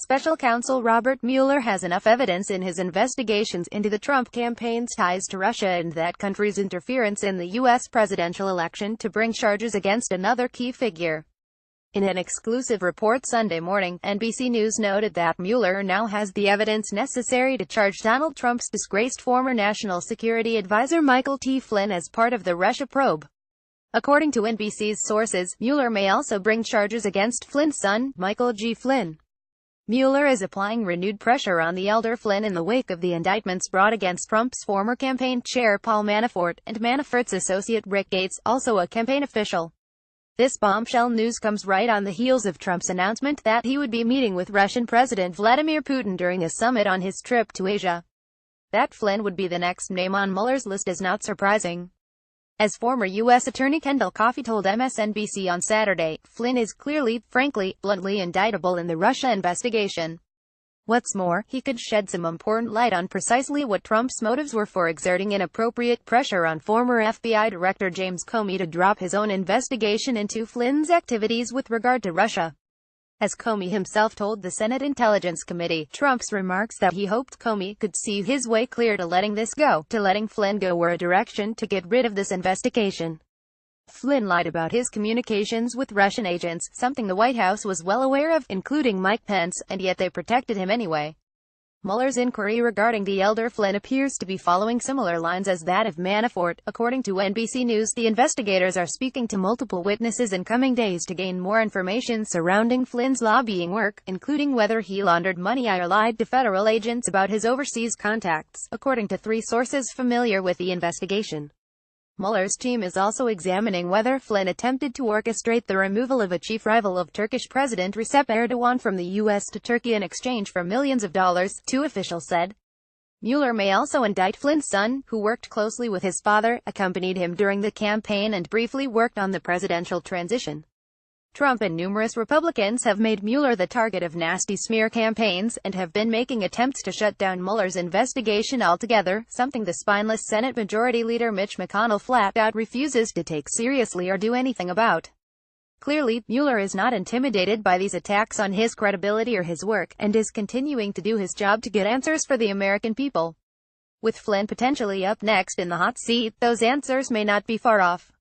Special counsel Robert Mueller has enough evidence in his investigations into the Trump campaign's ties to Russia and that country's interference in the U.S. presidential election to bring charges against another key figure. In an exclusive report Sunday morning, NBC News noted that Mueller now has the evidence necessary to charge Donald Trump's disgraced former National Security Advisor Michael T. Flynn as part of the Russia probe. According to NBC's sources, Mueller may also bring charges against Flynn's son, Michael G. Flynn. Mueller is applying renewed pressure on the elder Flynn in the wake of the indictments brought against Trump's former campaign chair Paul Manafort, and Manafort's associate Rick Gates, also a campaign official. This bombshell news comes right on the heels of Trump's announcement that he would be meeting with Russian President Vladimir Putin during a summit on his trip to Asia. That Flynn would be the next name on Mueller's list is not surprising. As former U.S. Attorney Kendall Coffey told MSNBC on Saturday, Flynn is clearly, frankly, bluntly indictable in the Russia investigation. What's more, he could shed some important light on precisely what Trump's motives were for exerting inappropriate pressure on former FBI Director James Comey to drop his own investigation into Flynn's activities with regard to Russia. As Comey himself told the Senate Intelligence Committee, Trump's remarks that he hoped Comey could see his way clear to letting Flynn go were a direction to get rid of this investigation. Flynn lied about his communications with Russian agents, something the White House was well aware of, including Mike Pence, and yet they protected him anyway. Mueller's inquiry regarding the elder Flynn appears to be following similar lines as that of Manafort. According to NBC News, the investigators are speaking to multiple witnesses in coming days to gain more information surrounding Flynn's lobbying work, including whether he laundered money or lied to federal agents about his overseas contacts, according to three sources familiar with the investigation. Mueller's team is also examining whether Flynn attempted to orchestrate the removal of a chief rival of Turkish President Recep Erdogan from the U.S. to Turkey in exchange for millions of dollars, two officials said. Mueller may also indict Flynn's son, who worked closely with his father, accompanied him during the campaign and briefly worked on the presidential transition. Trump and numerous Republicans have made Mueller the target of nasty smear campaigns, and have been making attempts to shut down Mueller's investigation altogether, something the spineless Senate Majority Leader Mitch McConnell flat-out refuses to take seriously or do anything about. Clearly, Mueller is not intimidated by these attacks on his credibility or his work, and is continuing to do his job to get answers for the American people. With Flynn potentially up next in the hot seat, those answers may not be far off.